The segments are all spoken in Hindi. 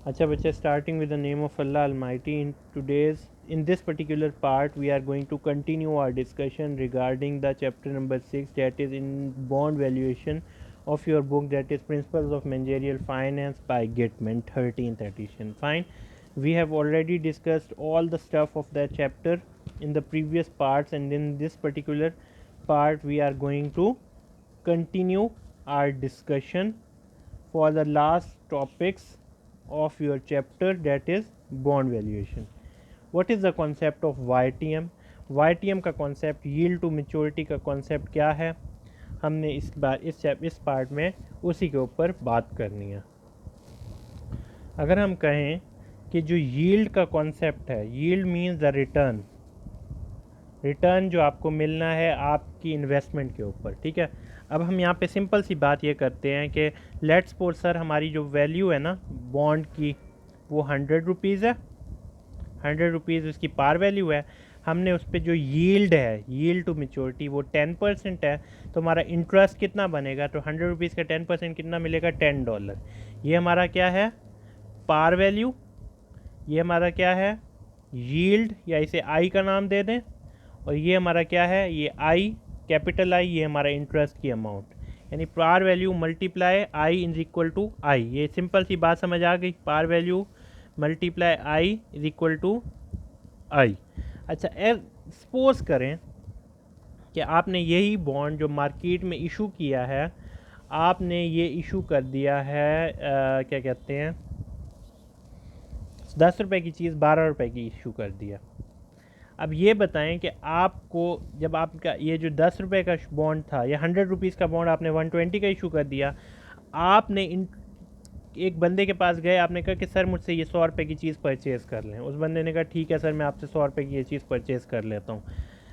अच्छा बच्चे, starting with the name of Allah Almighty. In this particular part we are going to continue our discussion regarding the chapter number 6, that is in bond valuation of your book, that is Principles of Managerial Finance by Gitman, 13th edition. Fine, we have already discussed all the stuff of that chapter in the previous parts, and in this particular part we are going to continue our discussion for the last topics of your chapter, that is bond valuation. What is the concept of YTM? YTM का concept, yield to maturity का concept क्या है, हमने इस पार्ट में उसी के ऊपर बात करनी है. अगर हम कहें कि जो yield का concept है, yield means the रिटर्न जो आपको मिलना है आपकी इन्वेस्टमेंट के ऊपर, ठीक है. अब हम यहाँ पे सिंपल सी बात ये करते हैं कि लेट्स सपोज सर हमारी जो वैल्यू है ना बॉन्ड की वो 100 रुपीज़ है, 100 रुपीज़ उसकी पार वैल्यू है. हमने उस पर जो यील्ड है, यील्ड टू मेच्योरिटी, वो 10% है. तो हमारा इंटरेस्ट कितना बनेगा, तो 100 रुपीज़ का 10% कितना मिलेगा, $10. ये हमारा क्या है, पार वैल्यू. ये हमारा क्या है, यील्ड, या इसे आई का नाम दे दें. और ये हमारा क्या है, ये आई, कैपिटल आई, ये हमारा इंटरेस्ट की अमाउंट, यानी par value multiply I is equal to I. ये सिंपल सी बात समझ आ गई, par value multiply I is equal to I. अच्छा, सपोज करें कि आपने यही बॉन्ड जो मार्केट में इशू किया है, आपने ये इशू कर दिया है क्या कहते हैं, 10 रुपये की चीज़ 12 रुपये की इशू कर दिया. अब ये बताएं कि आपको जब आपका ये जो 10 रुपये का बॉन्ड था या 100 रुपीज़ का बॉन्ड आपने 120 का इशू कर दिया, आपने एक बंदे के पास गए, आपने कहा कि सर मुझसे ये 100 रुपये की चीज़ परचेज़ कर लें. उस बंदे ने कहा ठीक है सर, मैं आपसे 100 रुपये की ये चीज़ परचेज़ कर लेता हूँ.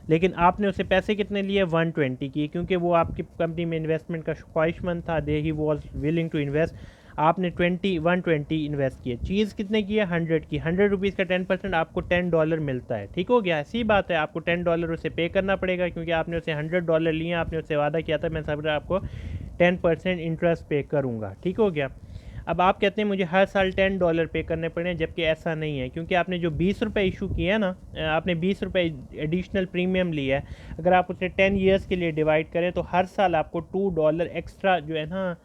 लेकिन आपने उसे पैसे कितने लिए, 120 की, क्योंकि वो आपकी कंपनी में इन्वेस्टमेंट का ख्वाहिशमंद था, they he was willing to invest. आपने 120 इन्वेस्ट किए. चीज़ कितने की है, 100 की. 100 रुपीज़ का 10% आपको $10 मिलता है. ठीक हो गया, ऐसी बात है, आपको $10 उसे पे करना पड़ेगा, क्योंकि आपने उसे $100 लिए, आपने उससे वादा किया था मैं सब आपको 10% इंटरेस्ट पे करूँगा. ठीक हो गया. अब आप कहते हैं मुझे हर साल $10 पे करने पड़े, जबकि ऐसा नहीं है, क्योंकि आपने जो 20 रुपये इशू किया है ना, आपने 20 रुपये एडिशनल प्रीमियम लिया है. अगर आप उसे 10 ईयर्स के लिए डिवाइड करें तो हर साल आपको $2 एक्स्ट्रा जो है ना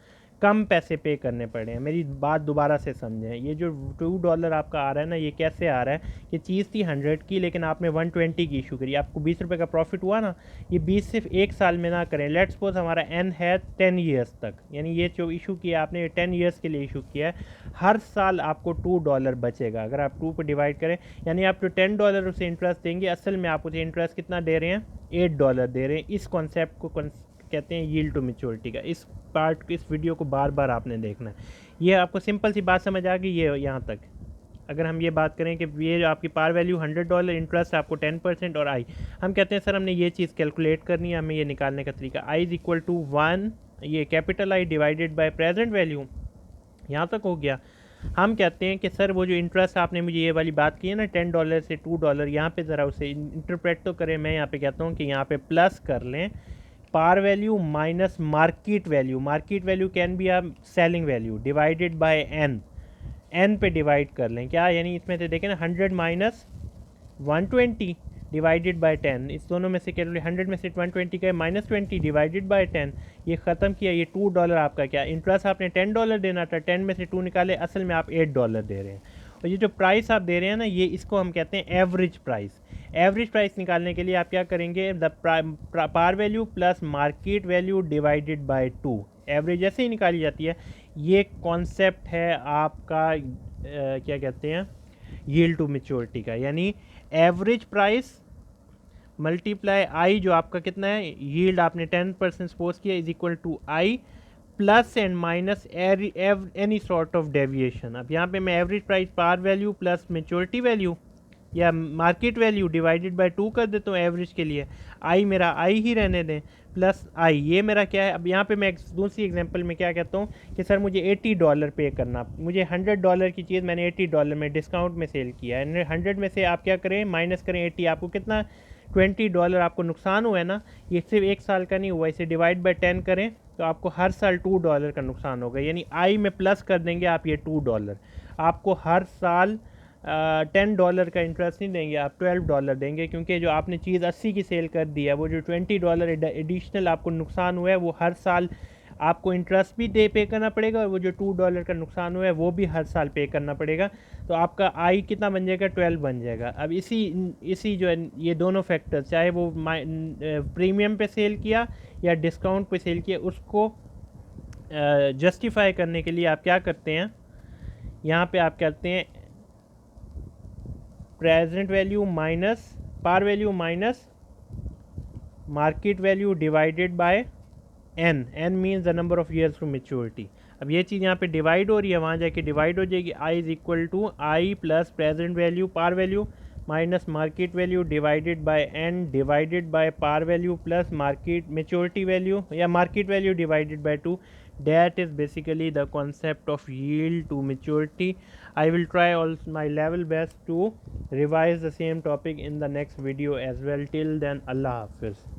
कम पैसे पे करने पड़े हैं. मेरी बात दोबारा से समझें, ये जो $2 आपका आ रहा है ना, ये कैसे आ रहा है कि चीज़ थी 100 की, लेकिन आपने 120 की इशू करी, आपको 20 रुपये का प्रॉफिट हुआ ना. ये 20 सिर्फ एक साल में ना करें. लेट्स सपोज हमारा एन है 10 ईयर्स तक, यानी ये जो इशू किया आपने 10 ईयर्स के लिए इशू किया है, हर साल आपको $2 बचेगा. अगर आप 2 पर डिवाइड करें, यानी आप जो $10 उसे इंटरेस्ट देंगे, असल में आप उसे इंटरेस्ट कितना दे रहे हैं, $8 दे रहे हैं. इस कॉन्सेप्ट को कहते हैं यील्ड टू मैच्योरिटी का. इस पार्ट, इस वीडियो को बार बार आपने देखना है. ये आपको सिंपल सी बात समझ आ गई, ये यहाँ तक. अगर हम ये बात करें कि ये आपकी पार वैल्यू $100, इंटरेस्ट आपको 10%, और आई, हम कहते हैं सर हमने ये चीज़ कैलकुलेट करनी है, हमें ये निकालने का तरीका, आई इज इक्वल टू 1, ये capital I divided by present value. यहाँ तक हो गया. हम कहते हैं कि सर वो जो इंटरेस्ट आपने मुझे ये वाली बात की है ना, $10 से $2, यहाँ पे ज़रा उसे इंटरप्रेट तो करें. मैं यहाँ पे कहता हूँ कि यहाँ पे प्लस कर लें par value minus market value. Market value can be a selling value divided by N पे डिवाइड कर लें. क्या, यानी इसमें से देखें ना, 100 माइनस 120 डिवाइडेड बाय 10, इस दोनों में से कैलकुलेट, 100 में से 120 का -20 डिवाइडेड बाय 10, ये ख़त्म किया. ये $2 आपका क्या, इंटरेस्ट आपने $10 देना था, 10 में से 2 निकाले, असल में आप $8 दे रहे हैं. और ये जो प्राइस आप दे रहे हैं ना, ये इसको हम कहते हैं एवरेज प्राइस. एवरेज प्राइस निकालने के लिए आप क्या करेंगे, the par value plus market value divided by 2. Average ऐसे ही निकाली जाती है. ये कॉन्सेप्ट है आपका क्या कहते हैं, यील्ड टू मैच्योरिटी का, यानी एवरेज प्राइस मल्टीप्लाई आई, जो आपका कितना है, यील्ड आपने 10% सपोज किया, is equal to I plus and minus any sort of deviation. अब यहाँ पे मैं average price par value plus maturity value या मार्केट वैल्यू डिवाइडेड बाय 2 कर देता हूँ एवरेज के लिए. आई मेरा आई ही रहने दें, प्लस आई, ये मेरा क्या है. अब यहाँ पे मैं दूसरी एग्जांपल में क्या कहता हूँ कि सर मुझे $80 पे करना, मुझे $100 की चीज़ मैंने $80 में डिस्काउंट में सेल किया है. 100 में से आप क्या करें, माइनस करें 80, आपको कितना, $20 आपको नुकसान हुआ है ना. ये सिर्फ एक साल का नहीं हुआ, इसे डिवाइड बाय 10 करें तो आपको हर साल $2 का नुकसान होगा, यानी आई में प्लस कर देंगे आप ये $2. आपको हर साल $10 का इंटरेस्ट नहीं देंगे, आप $12 देंगे, क्योंकि जो आपने चीज़ 80 की सेल कर दी है, वो जो $20 एडिशनल आपको नुकसान हुआ है वो हर साल आपको इंटरेस्ट भी पे करना पड़ेगा, और वो जो $2 का नुकसान हुआ है वो भी हर साल पे करना पड़ेगा। तो आपका आई कितना बन जाएगा, 12 बन जाएगा। अब इसी जो है ये दोनों फैक्टर, चाहे वो प्रीमियम पे सेल किया या डिस्काउंट पे सेल किया, उसको जस्टिफाई करने के लिए आप क्या करते हैं, यहाँ पे आप करते हैं present value minus par value minus market value divided by N. N means the number of years to maturity. अब ये चीज़ यहाँ पे डिवाइड हो रही है, वहाँ जाके डिवाइड हो जाएगी। I is equal to I plus present value par value minus market value divided by N divided by par value plus market maturity value या market value divided by 2। That is basically the concept of yield to maturity. I will try all my level best to revise the same topic in the next video as well. Till then, Allah Hafiz.